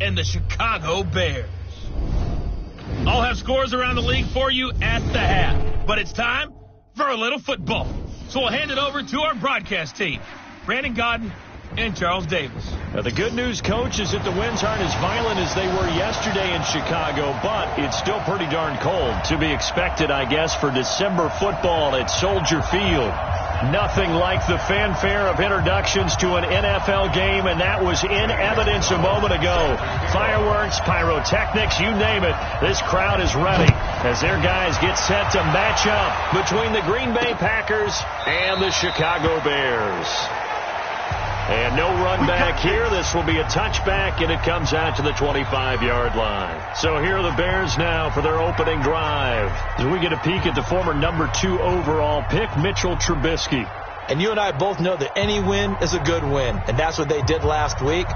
and the Chicago Bears. I'll have scores around the league for you at the half, but it's time for a little football. So we'll hand it over to our broadcast team, Brandon Godden and Charles Davis. The good news, Coach, is that the winds aren't as violent as they were yesterday in Chicago, but it's still pretty darn cold. To be expected, I guess, for December football at Soldier Field. Nothing like the fanfare of introductions to an NFL game, and that was in evidence a moment ago. Fireworks, pyrotechnics, you name it. This crowd is ready as their guys get set to match up between the Green Bay Packers and the Chicago Bears. And no run back here. This will be a touchback, and it comes out to the 25-yard line. So here are the Bears now for their opening drive. As we get a peek at the former number 2 overall pick, Mitchell Trubisky. And you and I both know that any win is a good win, and that's what they did last week.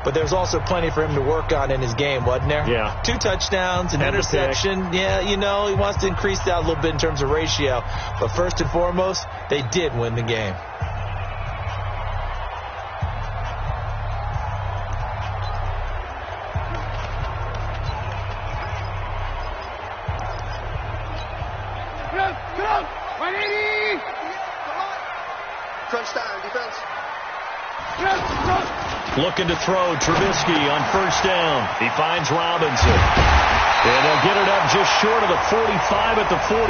But there's also plenty for him to work on in his game, wasn't there? Yeah. 2 touchdowns, an interception. Yeah, you know, he wants to increase that a little bit in terms of ratio. But first and foremost, they did win the game. Looking to throw, Trubisky on first down. He finds Robinson. And they'll get it up just short of the 45 at the 44.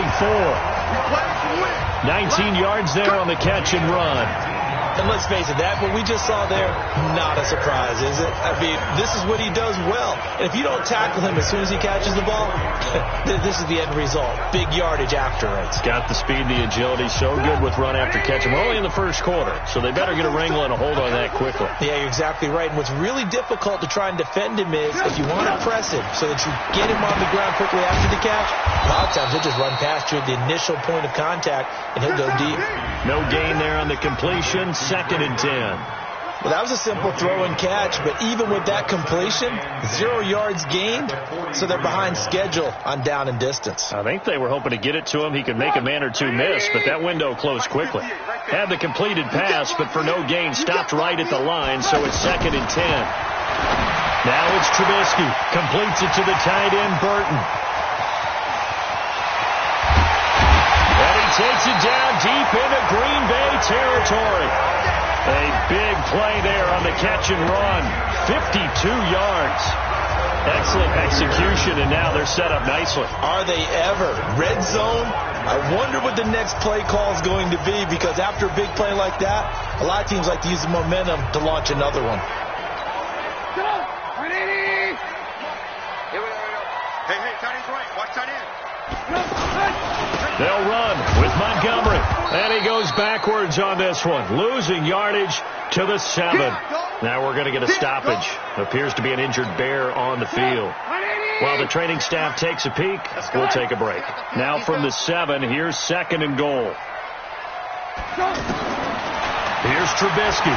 19 yards there on the catch and run. And let's face it, that what we just saw there, not a surprise, is it? I mean, this is what he does well. And if you don't tackle him as soon as he catches the ball, this is the end result. Big yardage after it. He's got the speed, the agility, so good with run after catch. And we're only in the first quarter, so they better get a wrangle and a hold on that quickly. Yeah, you're exactly right. And what's really difficult to try and defend him is if you want to press him so that you get him on the ground quickly after the catch, a lot of times he'll just run past you at the initial point of contact, and he'll go deep. No gain there on the completion. 2nd and 10. Well, that was a simple throw and catch, but even with that completion, 0 yards gained, so they're behind schedule on down and distance. I think they were hoping to get it to him. He could make a man or two miss, but that window closed quickly. Had the completed pass, but for no gain, stopped right at the line, so it's 2nd and 10. Now it's Trubisky. Completes it to the tight end, Burton. And he takes it down deep into Green Bay territory. A big play there on the catch and run. 52 yards. Excellent execution, and now they're set up nicely. Are they ever? Red zone? I wonder what the next play call is going to be, because after a big play like that, a lot of teams like to use the momentum to launch another one. Hey, tight end's right. Watch tight end. They'll run with Montgomery. And he goes backwards on this one. Losing yardage to the 7. Now we're going to get a stoppage. Appears to be an injured Bear on the field. While the training staff takes a peek, we'll take a break. Now from the 7, here's 2nd and goal. Here's Trubisky.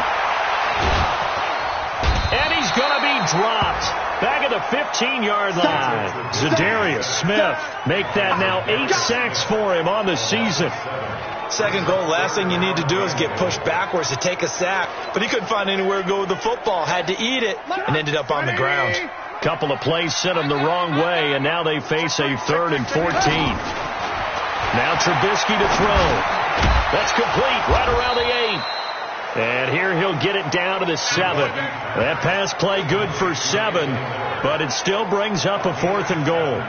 And he's going to be dropped. Back at the 15-yard line. Zadarius Smith make that now 8 sacks for him on the season. 2nd goal, last thing you need to do is get pushed backwards to take a sack. But he couldn't find anywhere to go with the football. Had to eat it and ended up on the ground. Couple of plays sent him the wrong way, and now they face a 3rd and 14. Now Trubisky to throw. That's complete right around the 8. And here he'll get it down to the 7. That pass play good for 7, but it still brings up a 4th and goal.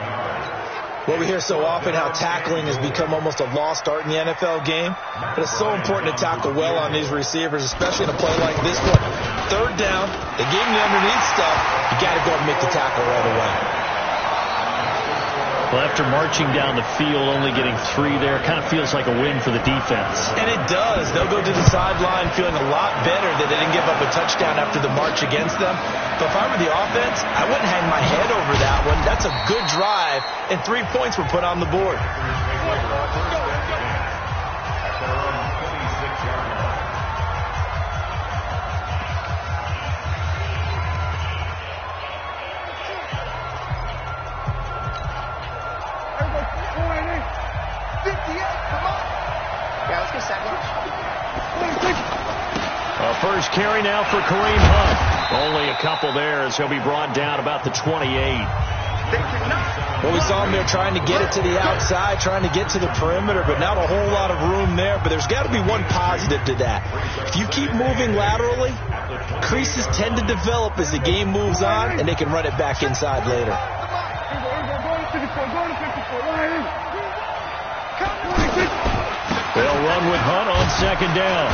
Well, we hear so often how tackling has become almost a lost art in the NFL game. But it's so important to tackle well on these receivers, especially in a play like this one. 3rd down, they gave him the underneath stuff. You got to go and make the tackle right away. Well, after marching down the field, only getting 3 there, kind of feels like a win for the defense. And it does. They'll go to the sideline feeling a lot better that they didn't give up a touchdown after the march against them. But if I were the offense, I wouldn't hang my head over that one. That's a good drive, and 3 points were put on the board. First carry now for Kareem Hunt. Only a couple there as he'll be brought down about the 28. Well, we saw him there trying to get it to the outside, trying to get to the perimeter, but not a whole lot of room there. But there's got to be one positive to that. If you keep moving laterally, creases tend to develop as the game moves on, and they can run it back inside later. They'll run with Hunt on second down.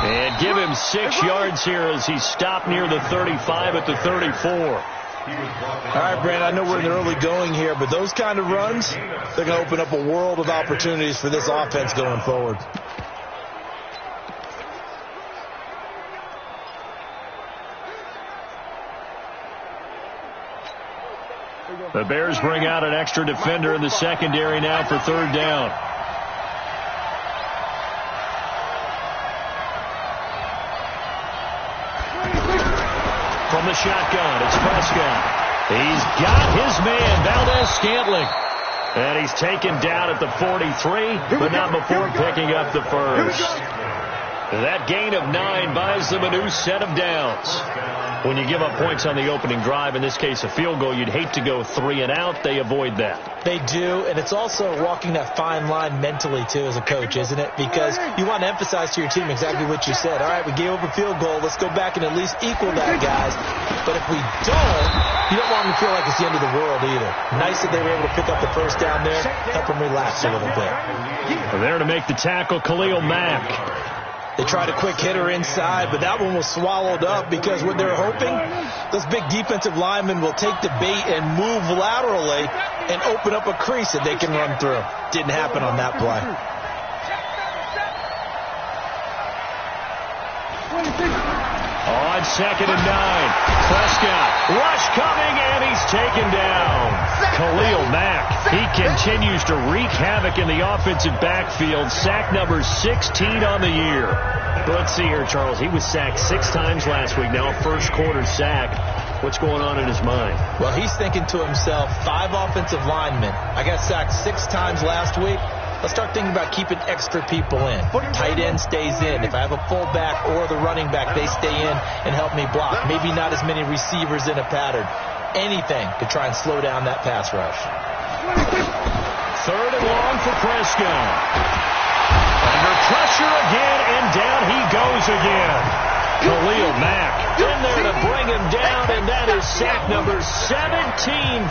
And give him 6 yards here as he's stopped near the 35 at the 34. All right, Brand, I know we're in the early going here, but those kind of runs, they're going to open up a world of opportunities for this offense going forward. The Bears bring out an extra defender in the secondary now for third down. From the shotgun, it's Prescott. He's got his man, Valdez-Scantling. And he's taken down at the 43, but not before picking up the first. That gain of 9 buys them a new set of downs. When you give up points on the opening drive, in this case a field goal, you'd hate to go 3 and out. They avoid that. They do, and it's also walking that fine line mentally, too, as a coach, isn't it? Because you want to emphasize to your team exactly what you said. All right, we gave up a field goal. Let's go back and at least equal that, guys. But if we don't, you don't want them to feel like it's the end of the world either. Nice that they were able to pick up the first down there, help them relax a little bit. There to make the tackle, Khalil Mack. They tried a quick hitter inside, but that one was swallowed up because what they're hoping, those big defensive linemen will take the bait and move laterally and open up a crease that they can run through. Didn't happen on that play. On second and 9, Prescott, rush coming, and he's taken down. Khalil Mack, he continues to wreak havoc in the offensive backfield. Sack number 16 on the year. Let's see here, Charles. He was sacked 6 times last week. Now a first quarter sack. What's going on in his mind? Well, he's thinking to himself, 5 offensive linemen. I got sacked 6 times last week. Let's start thinking about keeping extra people in. Tight end stays in. If I have a fullback or the running back, they stay in and help me block. Maybe not as many receivers in a pattern. Anything to try and slow down that pass rush. Third and long for Prescott. Under pressure again, and down he goes again. Khalil Mack in there to bring him down, and that is sack number 17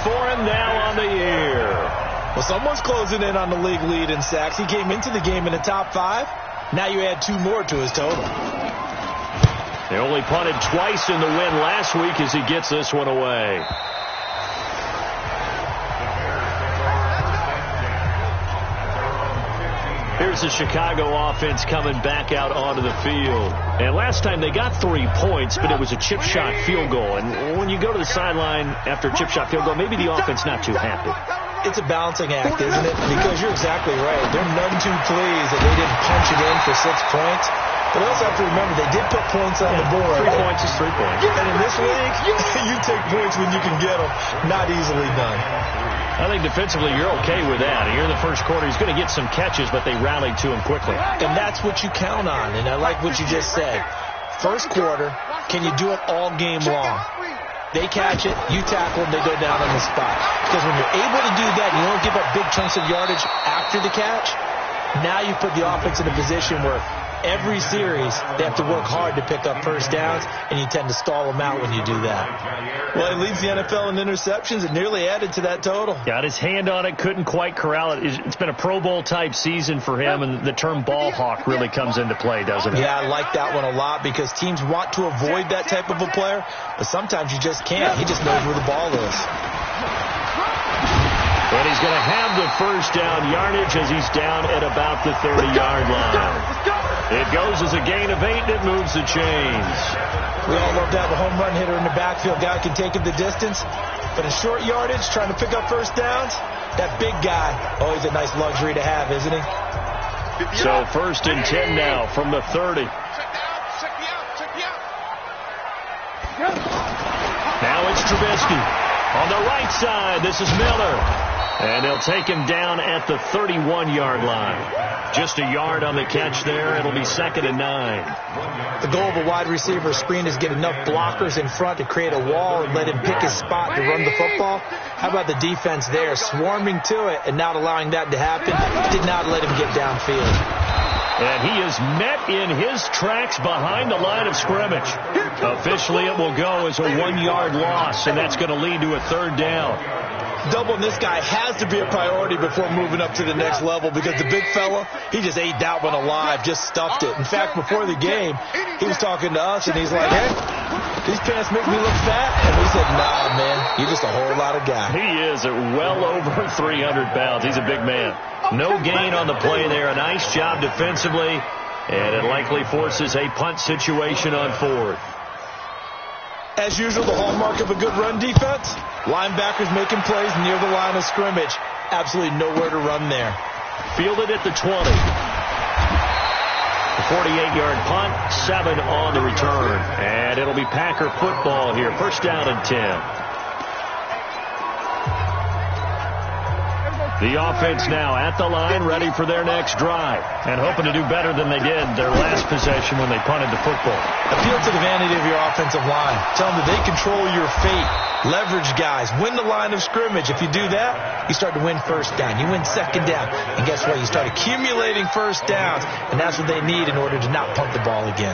for him now on the year. Well, someone's closing in on the league lead in sacks. He came into the game in the top 5. Now you add 2 more to his total. They only punted twice in the win last week as he gets this one away. Here's the Chicago offense coming back out onto the field. And last time they got 3 points, but it was a chip shot field goal. And when you go to the sideline after a chip shot field goal, maybe the offense not too happy. It's a balancing act, isn't it? Because you're exactly right. They're none too pleased that they didn't punch it in for 6 points. But also have to remember, they did put points on the board. 3 points is 3 points. And in this league, you take points when you can get them. Not easily done. I think defensively you're okay with that. Here in the first quarter, he's going to get some catches, but they rallied to him quickly. And that's what you count on. And I like what you just said. First quarter, can you do it all game long? They catch it, you tackle them, they go down on the spot. Because when you're able to do that, you don't give up big chunks of yardage after the catch, now you put the offense in a position where every series they have to work hard to pick up first downs, and you tend to stall them out when you do that. Well, he leads the NFL in interceptions and nearly added to that total. Got his hand on it, couldn't quite corral it. It's been a Pro Bowl-type season for him, and the term ball hawk really comes into play, doesn't it? Yeah, I like that one a lot because teams want to avoid that type of a player, but sometimes you just can't. He just knows where the ball is. And he's going to have the first down yardage as he's down at about the 30-yard line. It goes as a gain of 8, and it moves the chains. We all love to have a home run hitter in the backfield. Guy can take it the distance. But in short yardage, trying to pick up first downs, that big guy, always a nice luxury to have, isn't he? So first and 10 now from the 30. Now it's Trubisky. On the right side, this is Miller. And they'll take him down at the 31-yard line. Just a yard on the catch there. It'll be 2nd and 9. The goal of a wide receiver screen is get enough blockers in front to create a wall and let him pick his spot to run the football. How about the defense there, swarming to it and not allowing that to happen? Did not let him get downfield. And he is met in his tracks behind the line of scrimmage. Officially, it will go as a 1-yard loss, and that's going to lead to a 3rd down. Doubling this guy has to be a priority before moving up to the next level because the big fella, he just ate that one alive, just stuffed it. In fact, before the game, he was talking to us, and he's like, hey, these pants make me look fat. And we said, nah, man, you're just a whole lot of guy. He is at well over 300 pounds. He's a big man. No gain on the play there. A nice job defensively, and it likely forces a punt situation on 4th. As usual, the hallmark of a good run defense, linebackers making plays near the line of scrimmage. Absolutely nowhere to run there. Fielded at the 20. The 48-yard punt, 7 on the return. And it'll be Packer football here. 1st down and 10. The offense now at the line, ready for their next drive, and hoping to do better than they did their last possession when they punted the football. Appeal to the vanity of your offensive line. Tell them that they control your fate. Leverage guys. Win the line of scrimmage. If you do that, you start to win 1st down. You win 2nd down. And guess what? You start accumulating 1st downs, and that's what they need in order to not punt the ball again.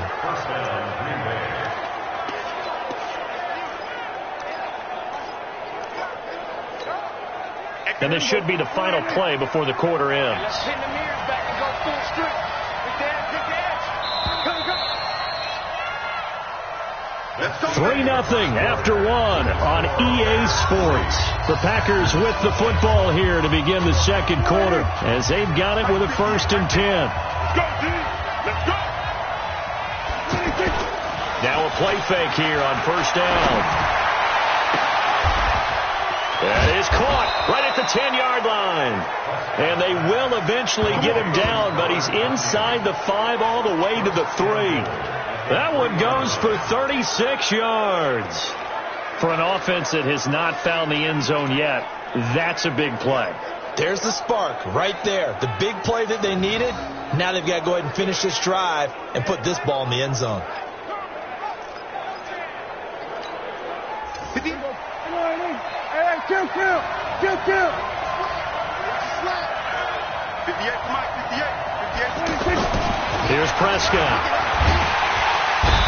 And this should be the final play before the quarter ends. 3-0 after 1 on EA Sports. The Packers with the football here to begin the 2nd quarter as they've got it with a 1st and 10. Now a play fake here on 1st down. That is caught right at the 10-yard line. And they will eventually get him down, but he's inside the 5 all the way to the 3. That one goes for 36 yards. For an offense that has not found the end zone yet, that's a big play. There's the spark right there. The big play that they needed. Now they've got to go ahead and finish this drive and put this ball in the end zone. Here's Prescott.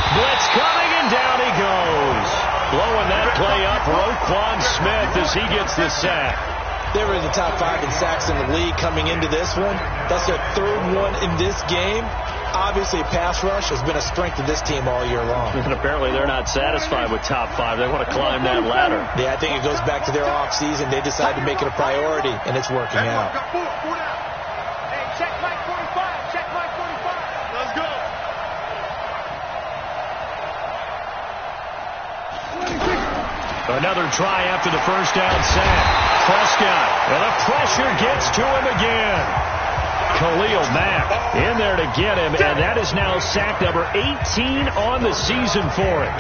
Blitz coming, and down he goes. Blowing that play up, Roquan Smith as he gets the sack. They were in the top 5 in sacks in the league coming into this one. That's their 3rd one in this game. Obviously, pass rush has been a strength of this team all year long. And apparently they're not satisfied with top 5. They want to climb that ladder. Yeah, I think it goes back to their offseason. They decided to make it a priority, and it's working out. Check Mike 45. Check Mike 45. Let's go. Another try after the 1st down sack. Prescott, and the pressure gets to him again. Khalil Mack in there to get him, and that is now sack number 18 on the season for him.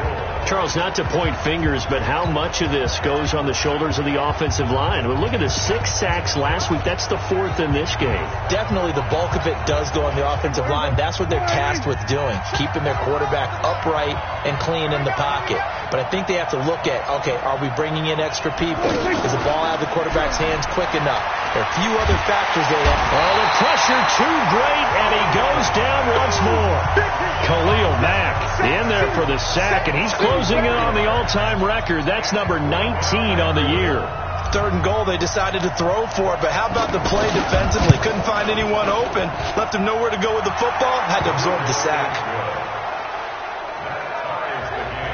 Charles, not to point fingers, but how much of this goes on the shoulders of the offensive line? Well, look at the 6 sacks last week. That's the 4th in this game. Definitely the bulk of it does go on the offensive line. That's what they're tasked with doing, keeping their quarterback upright and clean in the pocket. But I think they have to look at, okay, are we bringing in extra people? Is the ball out of the quarterback's hands quick enough? There are a few other factors they have. Oh, the pressure too great, and he goes down once more. Khalil Mack in there for the sack, and he's closing in on the all-time record. That's number 19 on the year. 3rd and goal, they decided to throw for it, but how about the play defensively? Couldn't find anyone open, left him nowhere to go with the football, had to absorb the sack.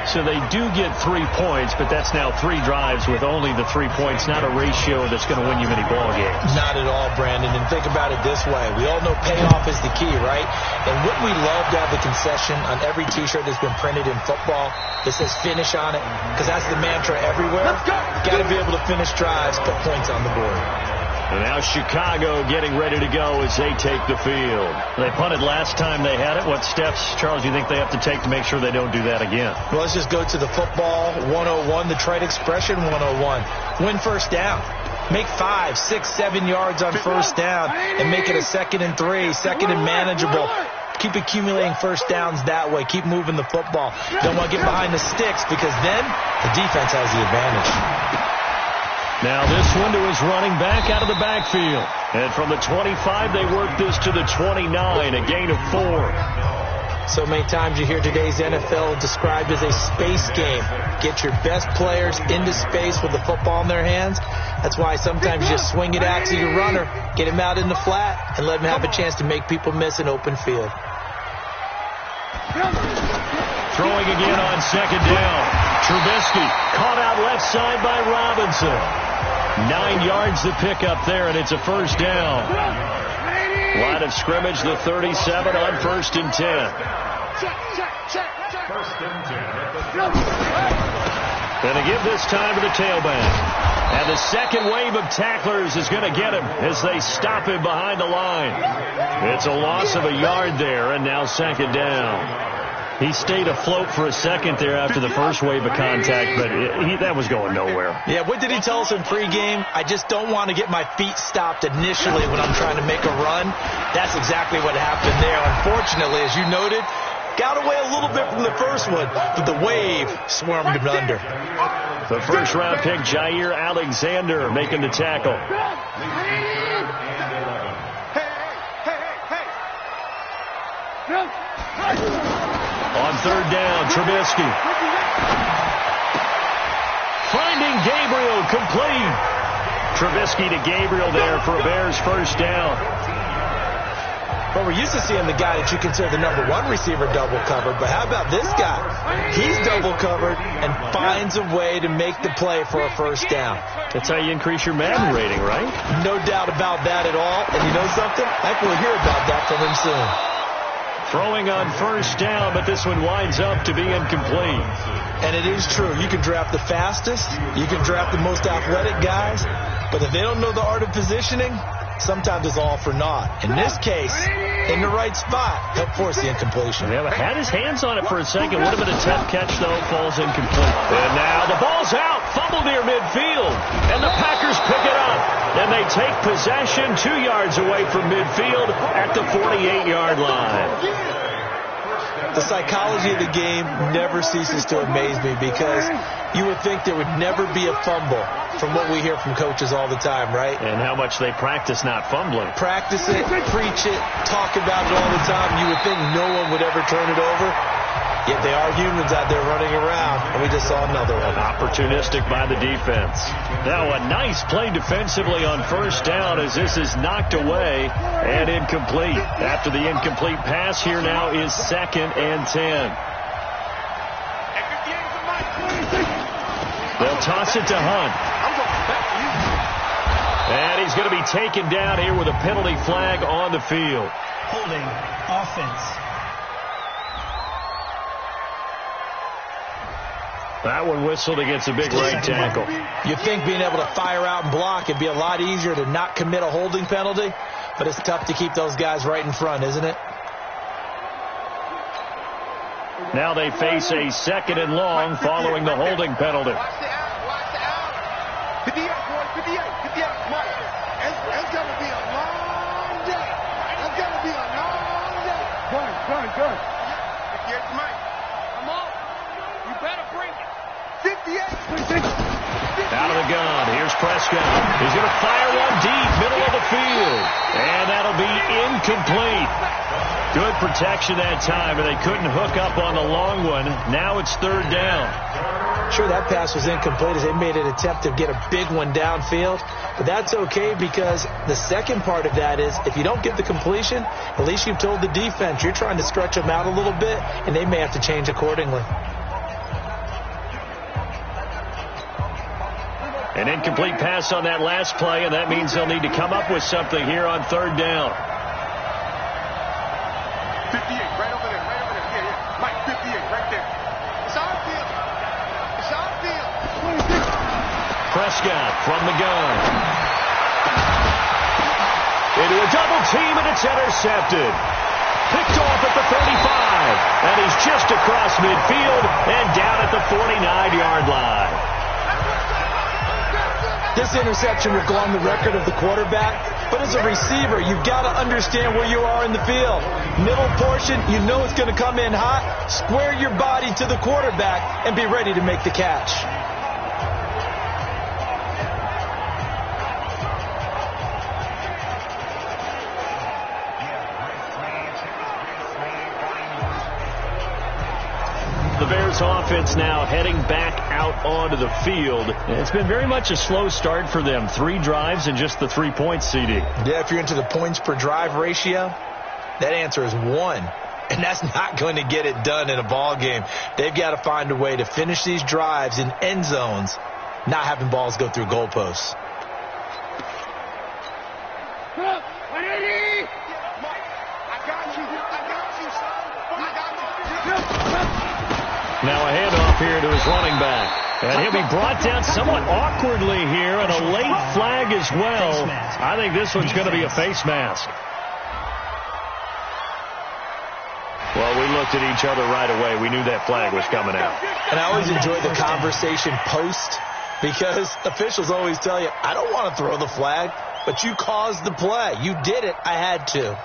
So they do get 3 points, but that's now 3 drives with only the 3 points, not a ratio that's going to win you many ball games. Not at all, Brandon. And think about it this way. We all know payoff is the key, right? And wouldn't we love to have the concession on every T-shirt that's been printed in football that says finish on it? Because that's the mantra everywhere. Got to be able to finish drives, put points on the board. And now Chicago getting ready to go as they take the field. They punted last time they had it. What steps, Charles, do you think they have to take to make sure they don't do that again? Well, let's just go to the football 101, the trade expression 101. Win 1st down. Make 5, 6, 7 yards on first down and make it a 2nd and 3, 2nd and manageable. Keep accumulating first downs that way. Keep moving the football. Don't want to get behind the sticks because then the defense has the advantage. Now this one to his running back out of the backfield. And from the 25, they work this to the 29, a gain of 4. So many times you hear today's NFL described as a space game. Get your best players into space with the football in their hands. That's why sometimes you just swing it out to your runner, get him out in the flat, and let him have a chance to make people miss an open field. Throwing again on 2nd down. Trubisky caught out left side by Robinson. 9 yards to pick up there, and it's a first down. Line of scrimmage, the 37 on 1st and 10. Going to give this time to the tailback. And the second wave of tacklers is going to get him as they stop him behind the line. It's a loss of a yard there, and now 2nd down. He stayed afloat for a second there after the first wave of contact, but that was going nowhere. Yeah, what did he tell us in pregame? I just don't want to get my feet stopped initially when I'm trying to make a run. That's exactly what happened there. Unfortunately, as you noted, got away a little bit from the first one, but the wave swarmed him under. The first-round pick, Jair Alexander, making the tackle. On 3rd down, Trubisky. Finding Gabriel, complete. Trubisky to Gabriel there for a Bears first down. Well, we're used to seeing the guy that you consider the number 1 receiver double covered, but how about this guy? He's double covered and finds a way to make the play for a first down. That's how you increase your Madden rating, right? No doubt about that at all. And you know something? I think we'll hear about that from him soon. Throwing on first down, but this one winds up to be incomplete. And it is true. You can draft the fastest. You can draft the most athletic guys. But if they don't know the art of positioning, sometimes it's all for naught. In this case, in the right spot, help force the incompletion. Yeah, but had his hands on it for a second. Would have been a tough catch, though. Falls incomplete. And now the ball's out. Fumble near midfield. And the Packers pick it up. And they take possession 2 yards away from midfield at the 48-yard line. The psychology of the game never ceases to amaze me because you would think there would never be a fumble from what we hear from coaches all the time, right? And how much they practice not fumbling. Practice it, preach it, talk about it all the time. You would think no one would ever turn it over. Yet they are humans out there running around, and we just saw another one. Opportunistic by the defense. Now a nice play defensively on first down as this is knocked away and incomplete. After the incomplete pass, here now is 2nd and 10. They'll toss it to Hunt. And he's going to be taken down here with a penalty flag on the field. Holding offense. That one whistled against a big right tackle. You'd think being able to fire out and block it'd be a lot easier to not commit a holding penalty, but it's tough to keep those guys right in front, isn't it? Now they face a 2nd and long following the holding penalty. Watch the out. 58, boy. 58. Mike. It's going to be a long day. It's going to be a long day. Good. 58, Mike. Come on. You better bring it. 58. Out of the gun. Here's Prescott. He's going to fire one deep, middle of the field. And that'll be incomplete. Good protection that time, and they couldn't hook up on the long one. Now it's 3rd down. Sure, that pass was incomplete as they made an attempt to get a big one downfield. But that's okay because the second part of that is if you don't get the completion, at least you've told the defense you're trying to stretch them out a little bit, and they may have to change accordingly. An incomplete pass on that last play, and that means they'll need to come up with something here on 3rd down. 58, right over there. Yeah. Mike, 58, right there. It's our field. Prescott from the gun. Into a double team, and it's intercepted. Picked off at the 35, and he's just across midfield and down at the 49-yard line. This interception will go on the record of the quarterback, but as a receiver, you've got to understand where you are in the field. Middle portion, you know it's going to come in hot. Square your body to the quarterback and be ready to make the catch. The Bears offense now heading back out onto the field. It's been very much a slow start for them. 3 drives and just the 3 points, CD. Yeah, if you're into the points per drive ratio, that answer is 1. And that's not going to get it done in a ball game. They've got to find a way to finish these drives in end zones, not having balls go through goalposts. Now a handoff here to his running back. And he'll be brought down somewhat awkwardly here, and a late flag as well. I think this one's going to be a face mask. Well, we looked at each other right away. We knew that flag was coming out. And I always enjoy the conversation post, because officials always tell you, I don't want to throw the flag, but you caused the play. You did it. I had to.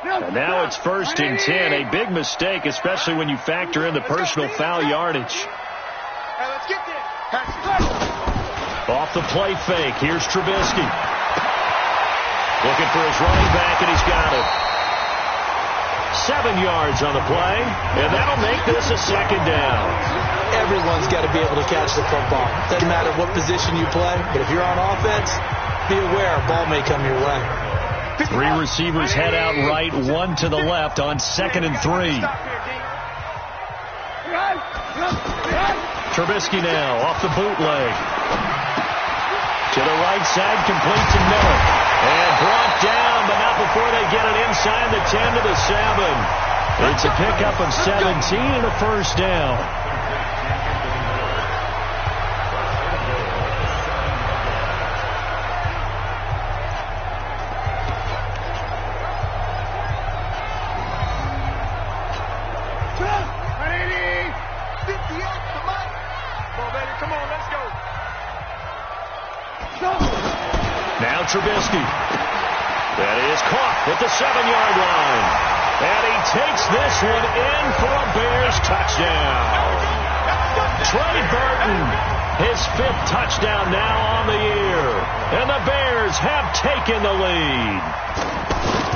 And now it's 1st and 10. A big mistake, especially when you factor in the personal foul yardage. Off the play fake. Here's Trubisky. Looking for his running back, and he's got it. 7 yards on the play, and that'll make this a 2nd down. Everyone's got to be able to catch the football. Doesn't matter what position you play, but if you're on offense, be aware a ball may come your way. 3 receivers head out right, 1 to the left on 2nd and 3. Trubisky now off the bootleg. To the right side, complete to Miller. And brought down, but not before they get it inside the 10 to the 7. It's a pickup of 17 and a 1st down. Now Trubisky. That is caught at the 7-yard line. And he takes this one in for a Bears touchdown. Trey Burton, his 5th touchdown now on the year. And the Bears have taken the lead.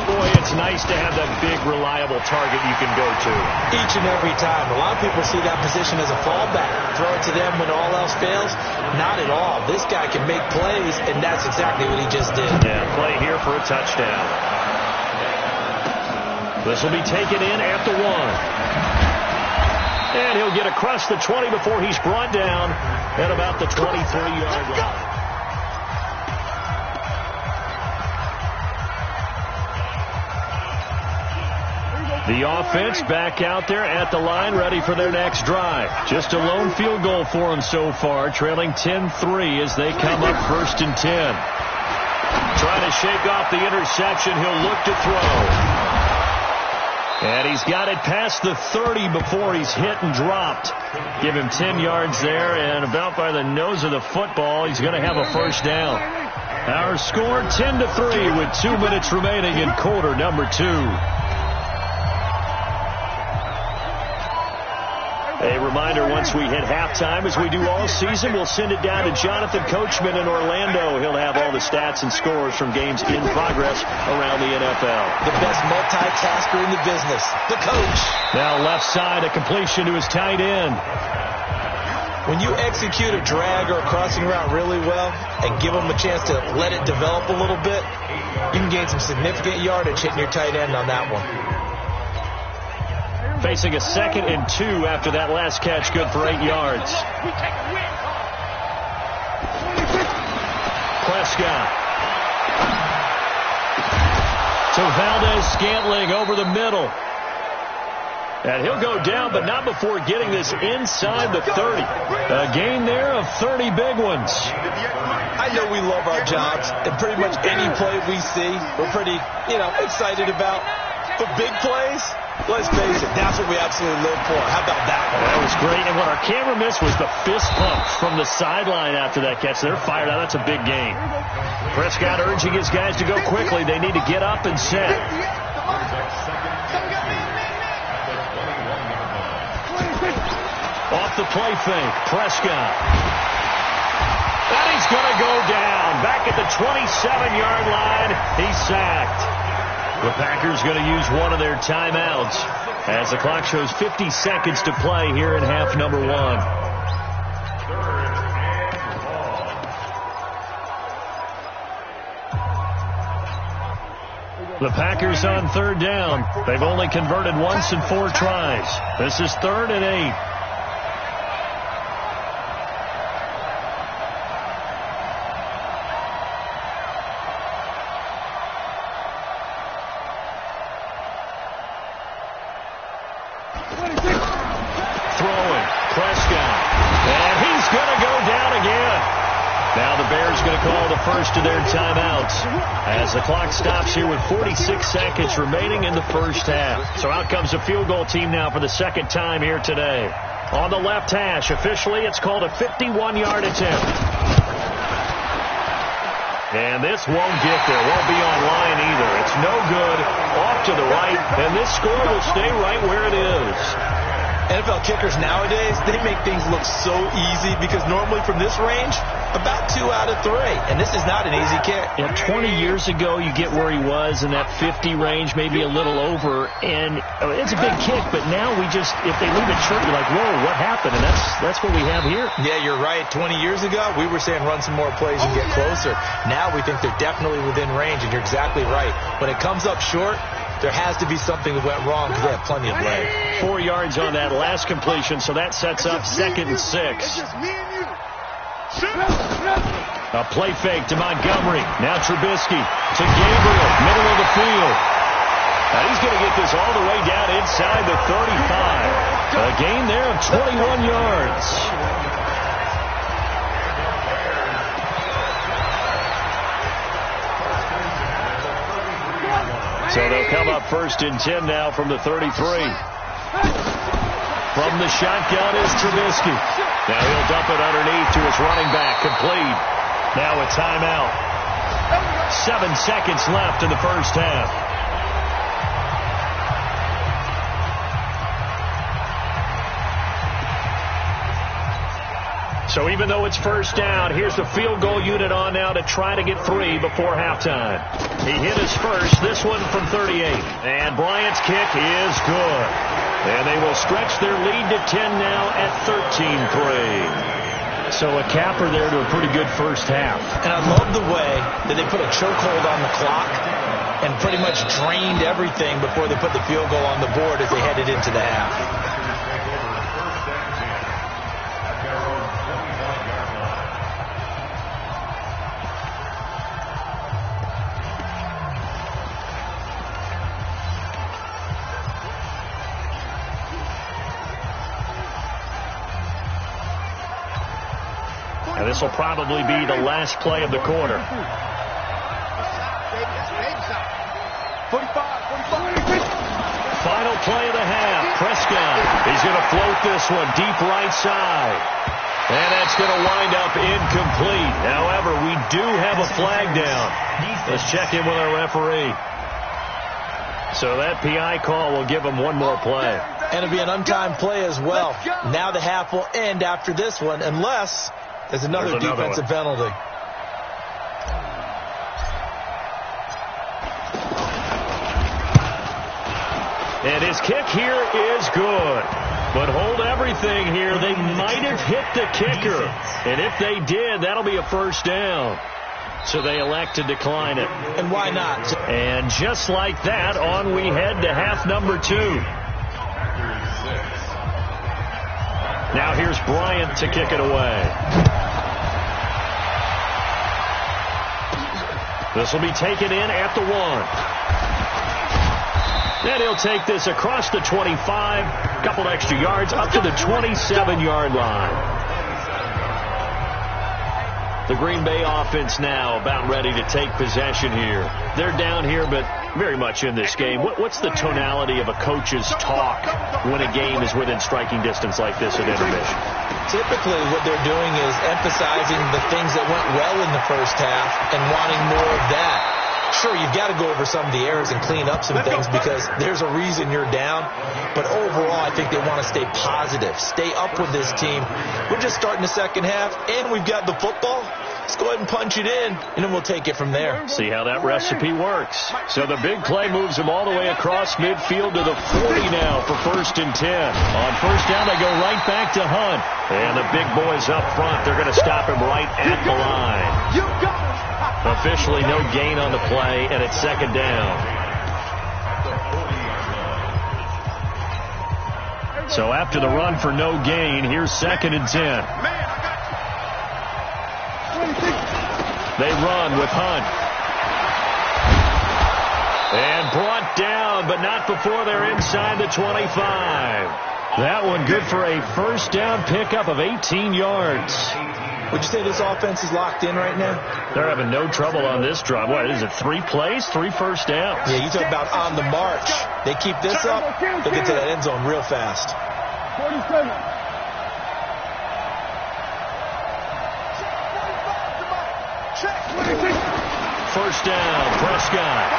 Boy, it's nice to have that big, reliable target you can go to. Each and every time. A lot of people see that position as a fallback. Throw it to them when all else fails. Not at all. This guy can make plays, and that's exactly what he just did. Yeah, play here for a touchdown. This will be taken in at the 1. And he'll get across the 20 before he's brought down at about the 23-yard line. The offense back out there at the line, ready for their next drive. Just a lone field goal for them so far, trailing 10-3 as they come up 1st and 10. Trying to shake off the interception. He'll look to throw. And he's got it past the 30 before he's hit and dropped. Give him 10 yards there, and about by the nose of the football, he's going to have a 1st down. Our score 10-3 with 2 minutes remaining in quarter number 2. A reminder, once we hit halftime, as we do all season, we'll send it down to Jonathan Coachman in Orlando. He'll have all the stats and scores from games in progress around the NFL. The best multitasker in the business, the coach. Now left side, a completion to his tight end. When you execute a drag or a crossing route really well and give them a chance to let it develop a little bit, you can gain some significant yardage hitting your tight end on that one. Facing a 2nd and 2 after that last catch, good for 8 yards. Prescott. To Valdez-Scantling over the middle. And he'll go down, but not before getting this inside the 30. A gain there of 30 big ones. I know we love our jobs, and pretty much any play we see, we're pretty, excited about. For big plays, let's face it, that's what we absolutely live for. How about that one? That was great. And what our camera missed was the fist pump from the sideline after that catch. They're fired out. That's a big game. Prescott urging his guys to go quickly. They need to get up and set. Off the play fake, Prescott. And he's going to go down. Back at the 27-yard line, he's sacked. The Packers going to use one of their timeouts as the clock shows 50 seconds to play here in half number 1. The Packers on third down. They've only converted once in 4 tries. This is 3rd and 8. Throwing, Prescott, and he's going to go down again. Now the Bears going to call the first of their timeouts as the clock stops here with 46 seconds remaining in the first half. So out comes the field goal team now for the second time here today. On the left hash, officially it's called a 51-yard attempt. And this won't get there, won't be on line either. It's no good, off to the right, and this score will stay right where it is. NFL kickers nowadays, they make things look so easy because normally from this range, about 2 out of 3. And this is not an easy kick. Yeah, 20 years ago, you get where he was in that 50 range, maybe a little over. And it's a big kick, but now we just, if they leave it short, you're like, whoa, what happened? And that's what we have here. Yeah, you're right. 20 years ago, we were saying run some more plays and get closer. Now we think they're definitely within range, and you're exactly right. When it comes up short, there has to be something that went wrong because they have plenty of leg. 4 yards on that last completion, so that sets up 2nd and 6. A play fake to Montgomery. Now Trubisky to Gabriel, middle of the field. Now he's going to get this all the way down inside the 35. A gain there of 21 yards. So they'll come up 1st and 10 now from the 33. From the shotgun is Trubisky. Now he'll dump it underneath to his running back. Complete. Now a timeout. 7 seconds left in the first half. So even though it's first down, here's the field goal unit on now to try to get 3 before halftime. He hit his first, this one from 38. And Bryant's kick is good. And they will stretch their lead to 10 now at 13-3. So a capper there to a pretty good first half. And I love the way that they put a chokehold on the clock and pretty much drained everything before they put the field goal on the board as they headed into the half. And this will probably be the last play of the quarter. Final play of the half. Prescott. He's going to float this one deep right side. And that's going to wind up incomplete. However, we do have a flag down. Let's check in with our referee. So that PI call will give him one more play. And it'll be an untimed play as well. Now the half will end after this one unless there's another defensive penalty. And his kick here is good. But hold everything here. They might have hit the kicker. And if they did, that'll be a first down. So they elect to decline it. And why not? And just like that, on we head to half number 2. Now here's Bryant to kick it away. This will be taken in at the 1. And he'll take this across the 25, a couple extra yards, up to the 27-yard line. The Green Bay offense now about ready to take possession here. They're down here, but very much in this game. What's the tonality of a coach's talk when a game is within striking distance like this at intermission? Typically, what they're doing is emphasizing the things that went well in the first half and wanting more of that. Sure, you've got to go over some of the errors and clean up some things because there's a reason you're down. But overall, I think they want to stay positive, stay up with this team. We're just starting the second half, and we've got the football. Let's go ahead and punch it in, and then we'll take it from there. See how that recipe works. So the big play moves them all the way across midfield to the 40 now for 1st and 10. On first down, they go right back to Hunt. And the big boys up front, they're going to stop him right at the line. Officially no gain on the play, and it's 2nd down. So after the run for no gain, here's 2nd and 10. They run with Hunt. And brought down, but not before they're inside the 25. That one good for a 1st down pickup of 18 yards. Would you say this offense is locked in right now? They're having no trouble on this drive. What is it, 3 plays, 3 first downs? Yeah, you talk about on the march. They keep this up, they'll get to that end zone real fast. 47. First down, Prescott.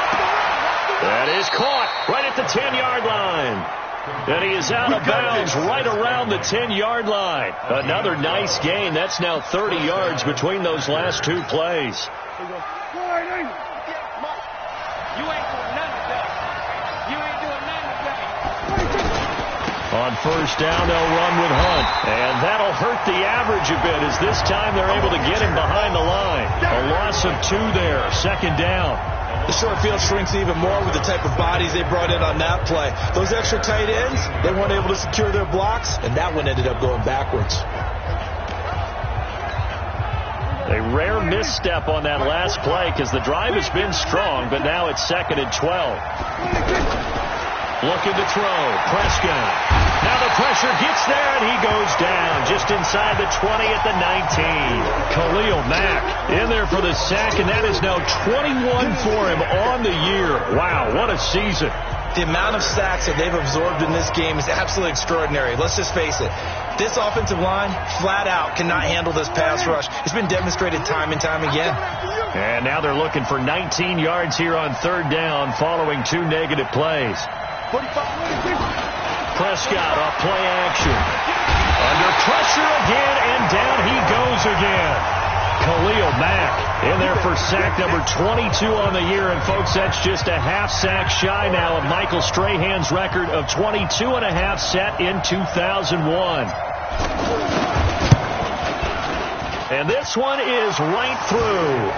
That is caught right at the 10-yard line. And he is out of bounds right around the 10-yard line. Another nice gain. That's now 30 yards between those last 2 plays. On first down, they'll run with Hunt. And that'll hurt the average a bit as this time they're able to get him behind the line. A loss of 2 there, 2nd down. The short field shrinks even more with the type of bodies they brought in on that play. Those extra tight ends, they weren't able to secure their blocks, and that one ended up going backwards. A rare misstep on that last play because the drive has been strong, but now it's 2nd and 12. Looking to throw. Prescott. Now the pressure gets there, and he goes down just inside the 20 at the 19. Khalil Mack in there for the sack, and that is now 21 for him on the year. Wow, what a season. The amount of sacks that they've absorbed in this game is absolutely extraordinary. Let's just face it. This offensive line, flat out, cannot handle this pass rush. It's been demonstrated time and time again. And now they're looking for 19 yards here on 3rd down following 2 negative plays. Prescott off play action. Under pressure again, and down he goes again. Khalil Mack in there for sack number 22 on the year. And, folks, that's just a half sack shy now of Michael Strahan's record of 22 and a half set in 2001. And this one is right through.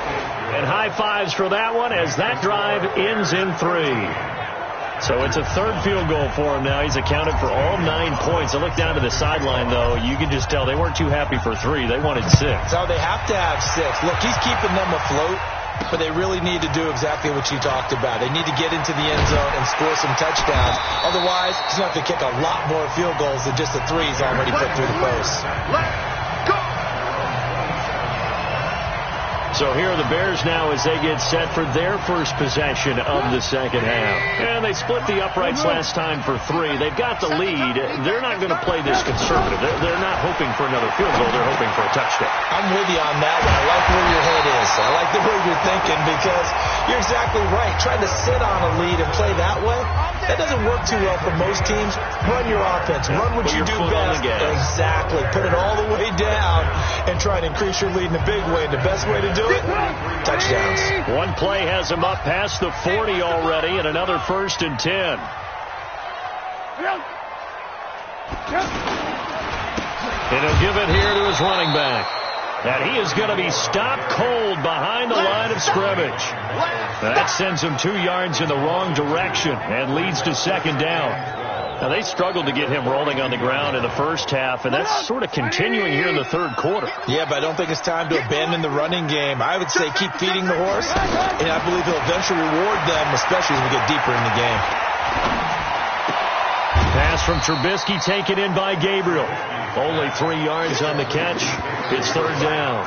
And high fives for that one as that drive ends in 3. So it's a 3rd field goal for him now. He's accounted for all 9 points. I look down to the sideline, though. You can just tell they weren't too happy for 3. They wanted 6. So they have to have 6. Look, he's keeping them afloat, but they really need to do exactly what you talked about. They need to get into the end zone and score some touchdowns. Otherwise, he's going to have to kick a lot more field goals than just the 3 he's already put through the post. So here are the Bears now as they get set for their first possession of the second half. And they split the uprights last time for 3. They've got the lead. They're not going to play this conservative. They're not hoping for another field goal. They're hoping for a touchdown. I'm with you on that one. I like where your head is. I like the way you're thinking because you're exactly right. Trying to sit on a lead and play that way, that doesn't work too well for most teams. Run your offense. Run what you do best. Exactly. Put it all the way down and try to increase your lead in a big way. And the best way to do it, touchdowns. One play has him up past the 40 already, and another 1st and 10. And he'll give it here to his running back. And he is going to be stopped cold behind the line of scrimmage. That sends him 2 yards in the wrong direction and leads to 2nd down. Now, they struggled to get him rolling on the ground in the first half, and that's sort of continuing here in the 3rd quarter. Yeah, but I don't think it's time to abandon the running game. I would say keep feeding the horse, and I believe he'll eventually reward them, especially as we get deeper in the game. Pass from Trubisky taken in by Gabriel. Only 3 yards on the catch. It's 3rd down.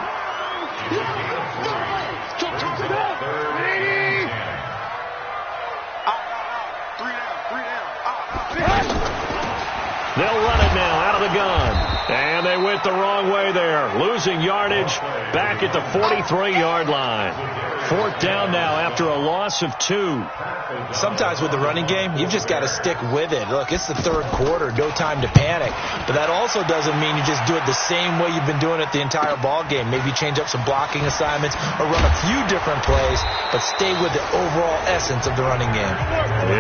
They'll run it now out of the gun. And they went the wrong way there. Losing yardage back at the 43-yard line. 4th down now after a loss of 2. Sometimes with the running game, you've just got to stick with it. Look, it's the 3rd quarter, no time to panic. But that also doesn't mean you just do it the same way you've been doing it the entire ball game. Maybe change up some blocking assignments or run a few different plays, but stay with the overall essence of the running game.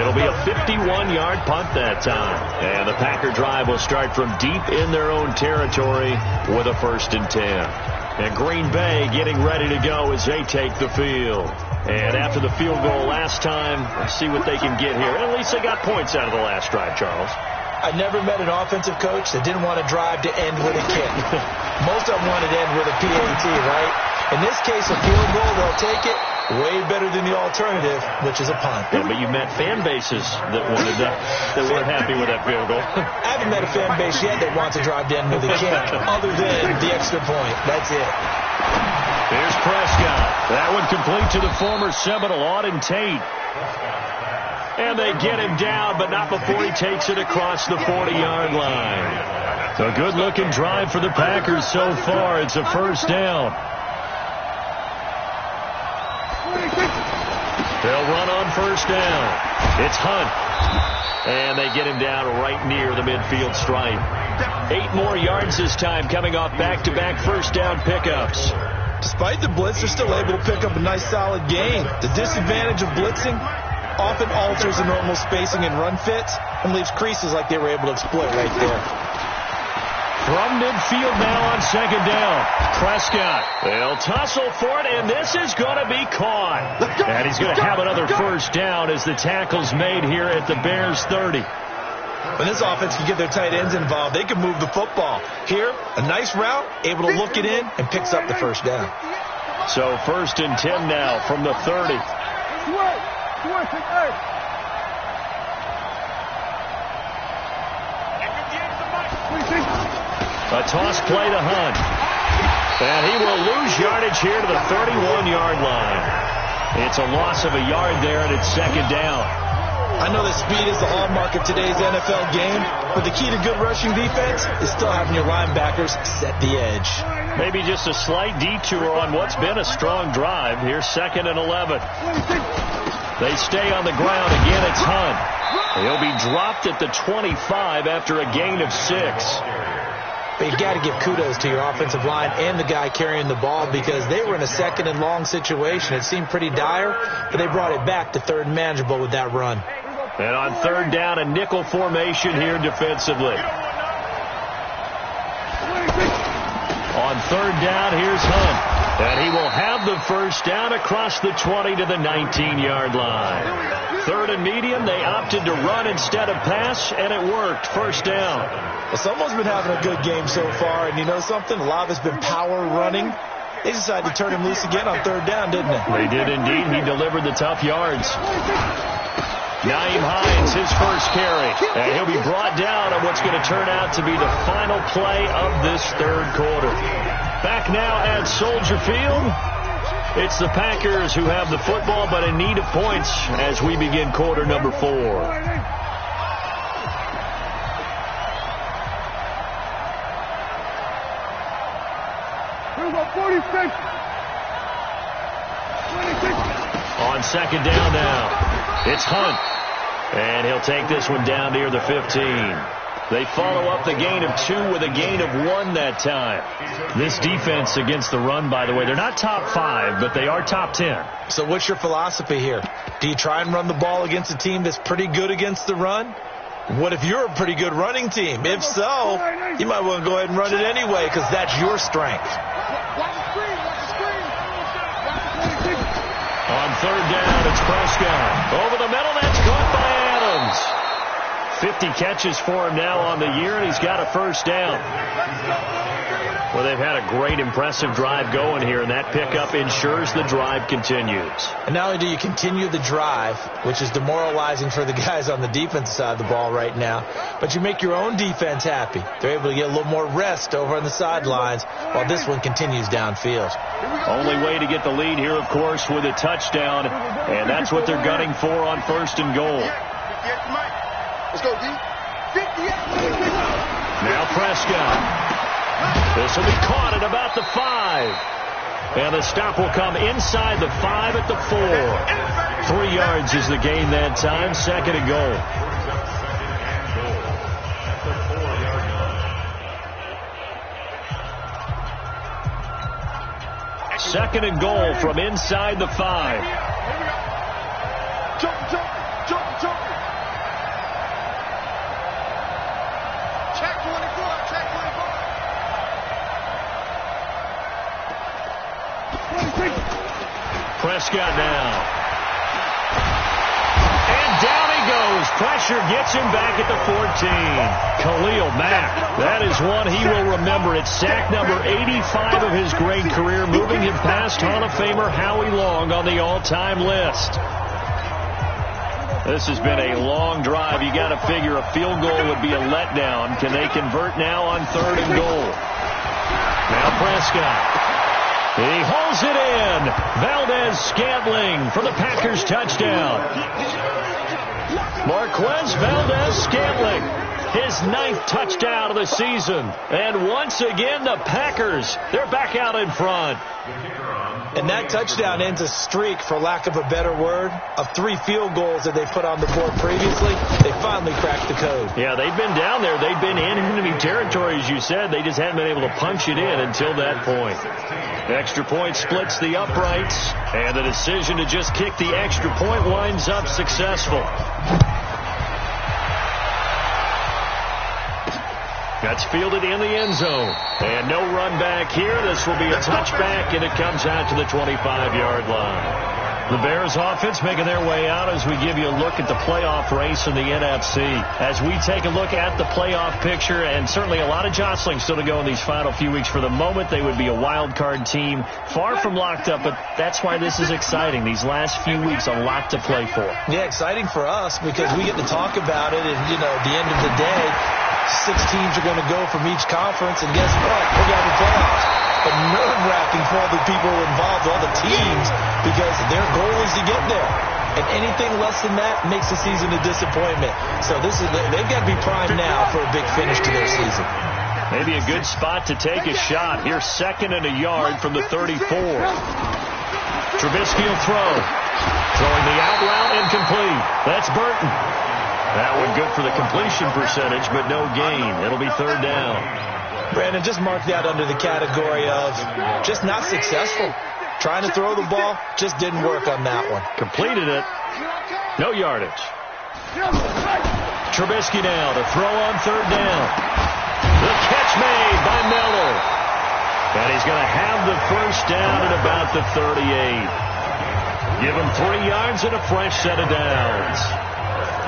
It'll be a 51-yard punt that time. And the Packer drive will start from deep in their own territory with a 1st and 10. And Green Bay getting ready to go as they take the field. And after the field goal last time, let's see what they can get here. At least they got points out of the last drive, Charles. I never met an offensive coach that didn't want to drive to end with a kick. Most of them wanted to end with a PAT, right? In this case, a field goal, they'll take it. Way better than the alternative, which is a punt. Yeah, but you met fan bases that wanted that weren't happy with that field goal. I haven't met a fan base yet that wants to drive to end with a kick, other than the extra point. That's it. Here's Prescott. That one complete to the former Seminole, Auden Tate. And they get him down, but not before he takes it across the 40-yard line. A good-looking drive for the Packers so far. It's a 1st down. They'll run on 1st down. It's Hunt. And they get him down right near the midfield stripe. 8 more yards this time coming off back-to-back 1st down pickups. Despite the blitz, they're still able to pick up a nice solid gain. The disadvantage of blitzing often alters the normal spacing and run fits and leaves creases like they were able to exploit right there. From midfield now on 2nd down. Prescott. They'll tussle for it, and this is going to be caught. And he's going to have another 1st down as the tackle's made here at the Bears' 30. When this offense can get their tight ends involved, they can move the football. Here, a nice route, able to look it in, and picks up the 1st down. So 1st and 10 now from the 30. A toss play to Hunt. And he will lose yardage here to the 31-yard line. It's a loss of a yard there, and it's 2nd down. I know that speed is the hallmark of today's NFL game, but the key to good rushing defense is still having your linebackers set the edge. Maybe just a slight detour on what's been a strong drive. Here's 2nd and 11. They stay on the ground. Again, it's Hunt. He'll be dropped at the 25 after a gain of 6. But you got to give kudos to your offensive line and the guy carrying the ball because they were in a 2nd and long situation. It seemed pretty dire, but they brought it back to 3rd and manageable with that run. And on 3rd down, a nickel formation here defensively. On 3rd down, here's Hunt. And he will have the 1st down across the 20 to the 19-yard line. 3rd and medium, they opted to run instead of pass, and it worked. 1st down. Well, someone's been having a good game so far, and you know something? A lot of it's been power running. They decided to turn him loose again on 3rd down, didn't they? They did indeed. He delivered the tough yards. Nyheim Hines, his 1st carry. And he'll be brought down on what's going to turn out to be the final play of this 3rd quarter. Back now at Soldier Field. It's the Packers who have the football, but in need of points as we begin quarter number 4. On 2nd down now, it's Hunt. And he'll take this one down near the 15. They follow up the gain of 2 with a gain of 1 that time. This defense against the run, by the way, they're not top 5, but they are top 10. So what's your philosophy here? Do you try and run the ball against a team that's pretty good against the run? What if you're a pretty good running team? If so, you might want to go ahead and run it anyway because that's your strength. On 3rd down, it's Prescott. Over the middle, that's caught by Adams. 50 catches for him now on the year, and he's got a 1st down. Well, they've had a great, impressive drive going here, and that pickup ensures the drive continues. And not only do you continue the drive, which is demoralizing for the guys on the defensive side of the ball right now, but you make your own defense happy. They're able to get a little more rest over on the sidelines while this one continues downfield. Only way to get the lead here, of course, with a touchdown, and that's what they're gunning for on 1st and goal. Let's go, D. 58. Now Prescott. This will be caught at about the 5. And the stop will come inside the 5 at the 4. 3 yards is the gain that time. 2nd and goal. Second and goal from inside the 5. Jump. Check 24. Prescott now. And down he goes. Pressure gets him back at the 14. Khalil Mack. That is one he will remember. It's sack number 85 of his great career, moving him past Hall of Famer Howie Long on the all-time list. This has been a long drive. You got to figure a field goal would be a letdown. Can they convert now on 3rd and goal? Now Prescott. He holds it in. Valdez-Scantling for the Packers touchdown. Marquez Valdez-Scantling, his 9th touchdown of the season. And once again, the Packers, they're back out in front. And that touchdown ends a streak, for lack of a better word, of 3 field goals that they put on the board previously. They finally cracked the code. Yeah, they've been down there. They've been in enemy territory, as you said. They just haven't been able to punch it in until that point. The extra point splits the uprights, and the decision to just kick the extra point winds up successful. That's fielded in the end zone. And no run back here. This will be a touchback, and it comes out to the 25-yard line. The Bears offense making their way out as we give you a look at the playoff race in the NFC. As we take a look at the playoff picture, and certainly a lot of jostling still to go in these final few weeks. For the moment, they would be a wild card team, far from locked up, but that's why this is exciting. These last few weeks, a lot to play for. Yeah, exciting for us because we get to talk about it, and, at the end of the day, 6 teams are going to go from each conference, and guess what? We're going to have the playoffs. But nerve-wracking for all the people involved, all the teams, because their goal is to get there. And anything less than that makes the season a disappointment. So they've got to be primed now for a big finish to their season. Maybe a good spot to take a shot. Here's 2nd and a yard from the 34. Trubisky will throw. Throwing the out route incomplete. That's Burton. That one good for the completion percentage, but no gain. It'll be 3rd down. Brandon, just marked that under the category of just not successful. Trying to throw the ball, just didn't work on that one. Completed it. No yardage. Trubisky now to throw on 3rd down. The catch made by Miller. And he's going to have the 1st down at about the 38. Give him 3 yards and a fresh set of downs.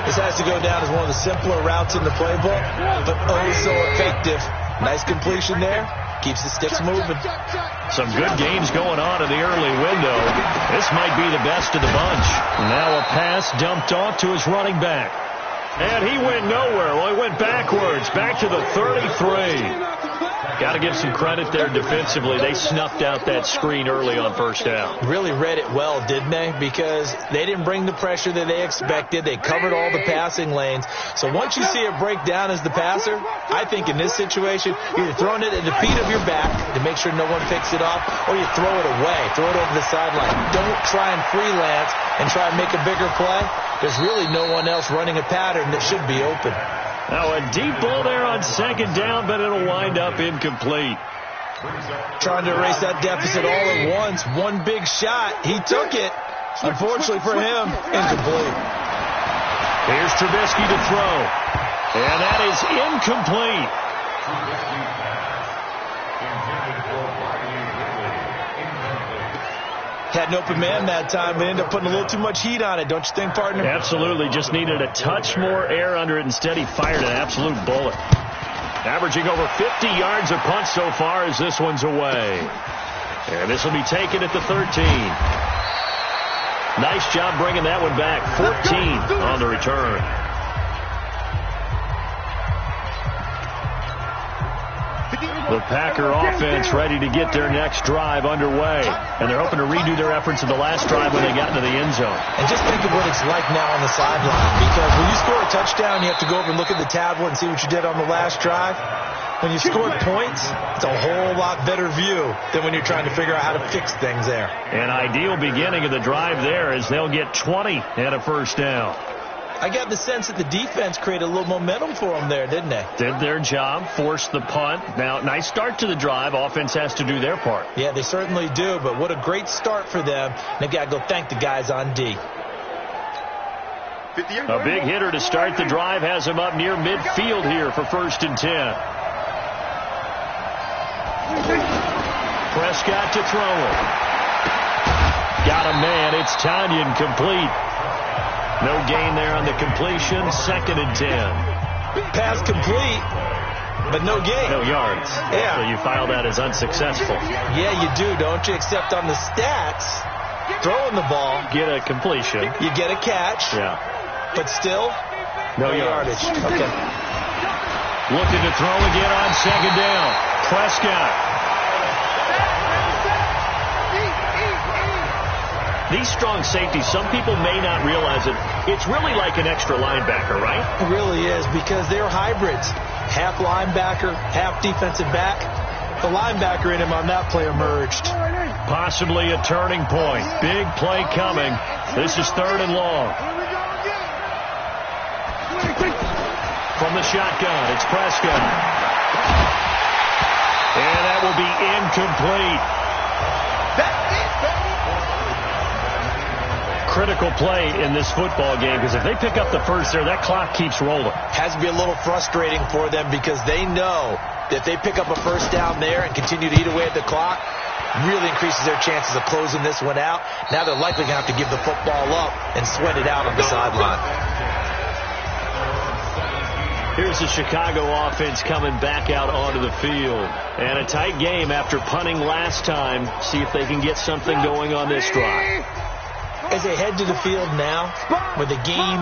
This has to go down as one of the simpler routes in the playbook, but oh so effective. Nice completion there. Keeps the sticks moving. Some good games going on in the early window. This might be the best of the bunch. Now a pass dumped off to his running back. And he went nowhere. Well, he went backwards, back to the 33. Got to give some credit there defensively. They snuffed out that screen early on 1st down. Really read it well, didn't they? Because they didn't bring the pressure that they expected. They covered all the passing lanes. So once you see it break down as the passer, I think in this situation, you're either throwing it at the feet of your back to make sure no one picks it off, or you throw it away, throw it over the sideline. Don't try and freelance and try and make a bigger play. There's really no one else running a pattern that should be open. Now a deep ball there on 2nd down, but it'll wind up incomplete. Trying to erase that deficit all at once. One big shot. He took it. Unfortunately for him, incomplete. Here's Trubisky to throw. And that is incomplete. Had an open man that time, but ended up putting a little too much heat on it, don't you think, partner? Absolutely. Just needed a touch more air under it. Instead, he fired an absolute bullet. Averaging over 50 yards a punt so far as this one's away. And this will be taken at the 13. Nice job bringing that one back. 14 on the return. The Packer offense ready to get their next drive underway. And they're hoping to redo their efforts in the last drive when they got into the end zone. And just think of what it's like now on the sideline. Because when you score a touchdown, you have to go over and look at the tablet and see what you did on the last drive. When you scored points, it's a whole lot better view than when you're trying to figure out how to fix things there. An ideal beginning of the drive there as they'll get 20 and a first down. I got the sense that the defense created a little momentum for them there, didn't they? Did their job, forced the punt. Now, nice start to the drive. Offense has to do their part. Yeah, they certainly do, but what a great start for them. They've got to go thank the guys on D. A big hitter to start the drive has him up near midfield here for 1st and 10. Prescott to throw it. Got a man. It's Tanyan complete. No gain there on the completion. 2nd and 10. Pass complete, but no gain. No yards. Yeah. So you file that as unsuccessful. Yeah, you do, don't you? Except on the stats, throwing the ball. Get a completion. You get a catch. Yeah. But still, no yardage. Okay. Looking to throw again on 2nd down. Prescott. These strong safeties, some people may not realize it. It's really like an extra linebacker, right? It really is, because they're hybrids. Half linebacker, half defensive back. The linebacker in him on that play emerged. Possibly a turning point. Big play coming. This is 3rd and long. From the shotgun, it's Prescott. And that will be incomplete. Critical play in this football game, because if they pick up the first there, that clock keeps rolling. Has to be a little frustrating for them, because they know that if they pick up a first down there and continue to eat away at the clock, really increases their chances of closing this one out. Now they're likely going to have to give the football up and sweat it out on the sideline. Here's the Chicago offense coming back out onto the field. And a tight game after punting last time. See if they can get something going on this drive. As they head to the field now, with the game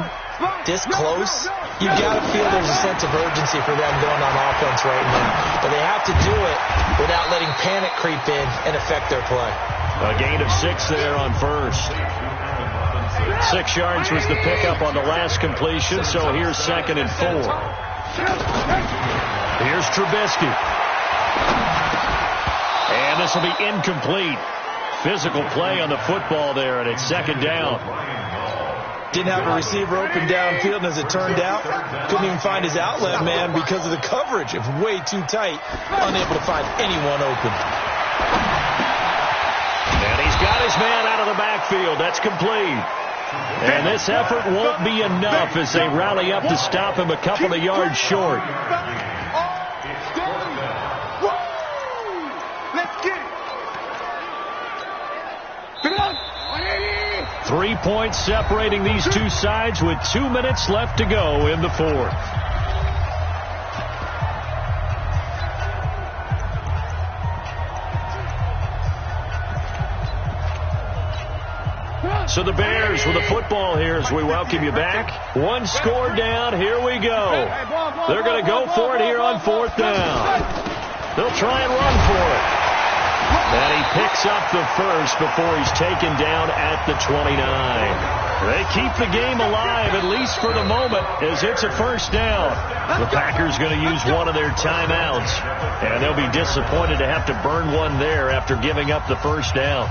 this close, you've got to feel there's a sense of urgency for them going on offense right now. But they have to do it without letting panic creep in and affect their play. A gain of 6 there on 1st. 6 yards was the pickup on the last completion, so here's 2nd and 4. Here's Trubisky. And this will be incomplete. Physical play on the football there, and it's 2nd down. Didn't have a receiver open downfield, and as it turned out, couldn't even find his outlet man because of the coverage. It was way too tight, unable to find anyone open. And he's got his man out of the backfield. That's complete. And this effort won't be enough as they rally up to stop him a couple of yards short. 3 points separating these two sides with 2 minutes left to go in the 4th. So the Bears with the football here as we welcome you back. 1 score down. Here we go. They're going to go for it here on 4th down. They'll try and run for it. And he picks up the first before he's taken down at the 29. They keep the game alive, at least for the moment, as it's a 1st down. The Packers going to use one of their timeouts, and they'll be disappointed to have to burn one there after giving up the 1st down.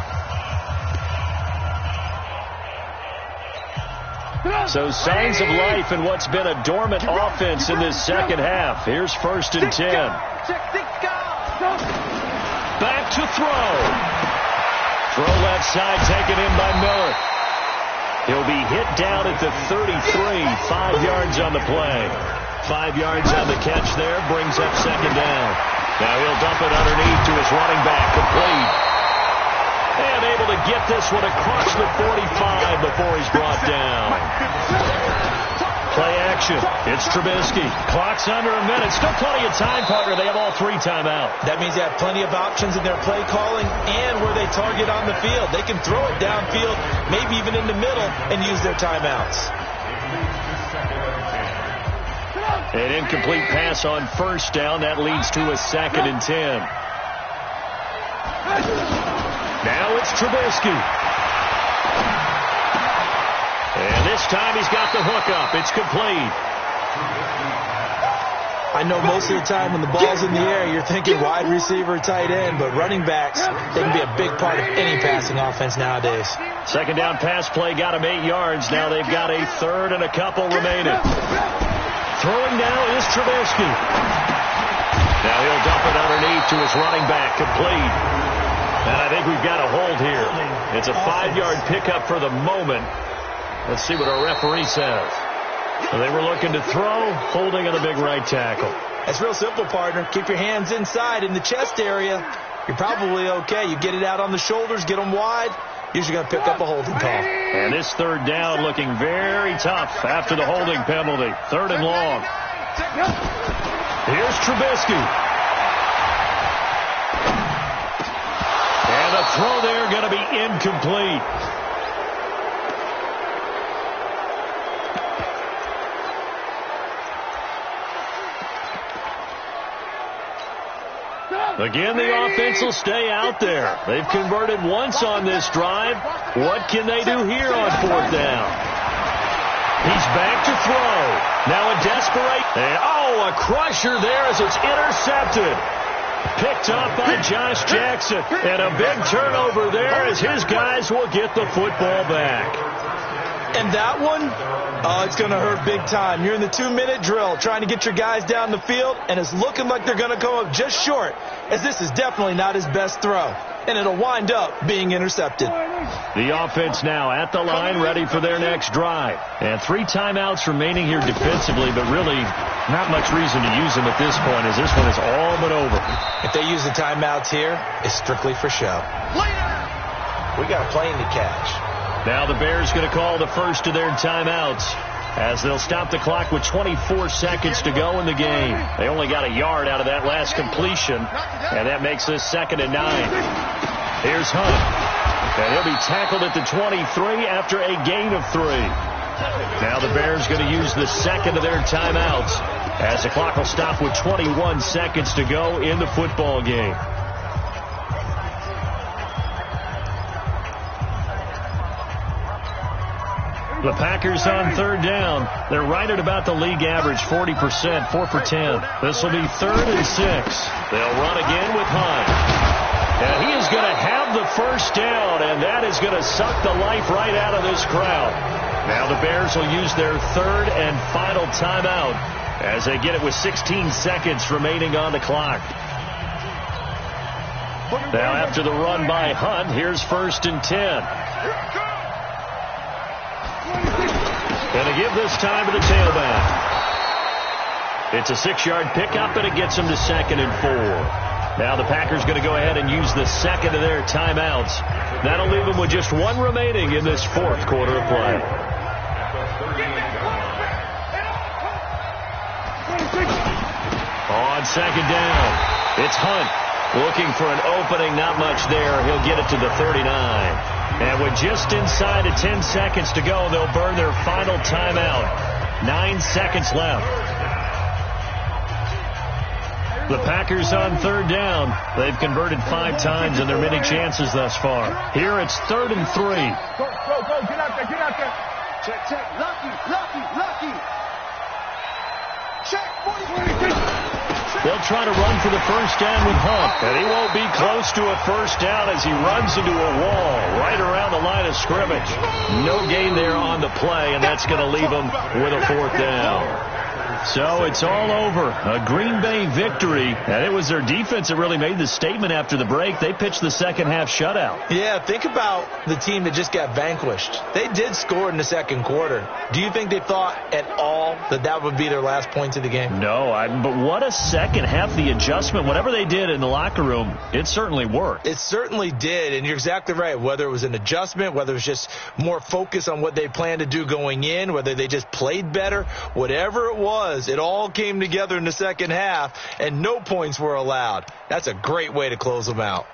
So signs of life in what's been a dormant offense in this 2nd half. Here's 1st and 10. Back to throw. Throw left side taken in by Miller. He'll be hit down at the 33. 5 yards on the play. 5 yards on the catch there. Brings up 2nd down. Now he'll dump it underneath to his running back. Complete. And able to get this one across the 45 before he's brought down. Play action. It's Trubisky. Clock's under a minute. Still plenty of time, partner. They have all 3 timeouts. That means they have plenty of options in their play calling and where they target on the field. They can throw it downfield, maybe even in the middle, and use their timeouts. An incomplete pass on first down. That leads to a 2nd and 10. Now it's Trubisky. And this time he's got the hook up. It's complete. I know most of the time when the ball's in the air, you're thinking wide receiver, tight end, but running backs, they can be a big part of any passing offense nowadays. 2nd down pass play got him 8 yards. Now they've got a 3rd and a couple remaining. Throwing now is Trubisky. Now he'll dump it underneath to his running back, complete. And I think we've got a hold here. It's a 5-yard pickup for the moment. Let's see what our referee says. So they were looking to throw, holding on the big right tackle. It's real simple, partner. Keep your hands inside in the chest area. You're probably okay. You get it out on the shoulders, get them wide. Usually going to pick up a holding call. And this 3rd down looking very tough after the holding penalty. 3rd and long. Here's Trubisky. And a throw there going to be incomplete. Again, the offense will stay out there. They've converted once on this drive. What can they do here on 4th down? He's back to throw. Now a desperate. Oh, a crusher there as it's intercepted. Picked up by Josh Jackson. And a big turnover there as his guys will get the football back. And that one, it's going to hurt big time. You're in the 2-minute drill trying to get your guys down the field, and it's looking like they're going to come up just short, as this is definitely not his best throw. And it'll wind up being intercepted. The offense now at the line, ready for their next drive. And 3 timeouts remaining here defensively, but really not much reason to use them at this point, as this one is all but over. If they use the timeouts here, it's strictly for show. We got a plane to catch. Now the Bears going to call the first of their timeouts as they'll stop the clock with 24 seconds to go in the game. They only got a yard out of that last completion, and that makes this 2nd and 9. Here's Hunt, and he'll be tackled at the 23 after a gain of 3. Now the Bears going to use the 2nd of their timeouts as the clock will stop with 21 seconds to go in the football game. The Packers on 3rd down. They're right at about the league average, 40%, 4 for 10. This will be 3rd and 6. They'll run again with Hunt. And he is going to have the first down, and that is going to suck the life right out of this crowd. Now the Bears will use their 3rd and final timeout as they get it with 16 seconds remaining on the clock. Now after the run by Hunt, here's 1st and 10. Going to give this time to the tailback. It's a 6-yard pickup, and it gets him to 2nd and 4. Now the Packers going to go ahead and use the 2nd of their timeouts. That'll leave them with just 1 remaining in this 4th quarter of play. On 2nd down, it's Hunt looking for an opening. Not much there. He'll get it to the 39. And with just inside of 10 seconds to go, they'll burn their final timeout. 9 seconds left. The Packers on 3rd down. They've converted 5 times in their many chances thus far. Here it's 3rd and 3. Go, get out there, get out there. Check. Lucky. Check, 40. They'll try to run for the first down with Hunt, and he won't be close to a first down as he runs into a wall right around the line of scrimmage. No gain there on the play, and that's going to leave him with a 4th down. So it's all over. A Green Bay victory. And it was their defense that really made the statement after the break. They pitched the second half shutout. Yeah, think about the team that just got vanquished. They did score in the second quarter. Do you think they thought at all that that would be their last points of the game? No, but what a second half. The adjustment, whatever they did in the locker room, it certainly worked. It certainly did, and you're exactly right. Whether it was an adjustment, whether it was just more focus on what they planned to do going in, whether they just played better, whatever it was, it all came together in the second half, and no points were allowed. That's a great way to close them out.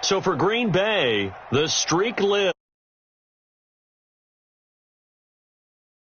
So for Green Bay, the streak lives.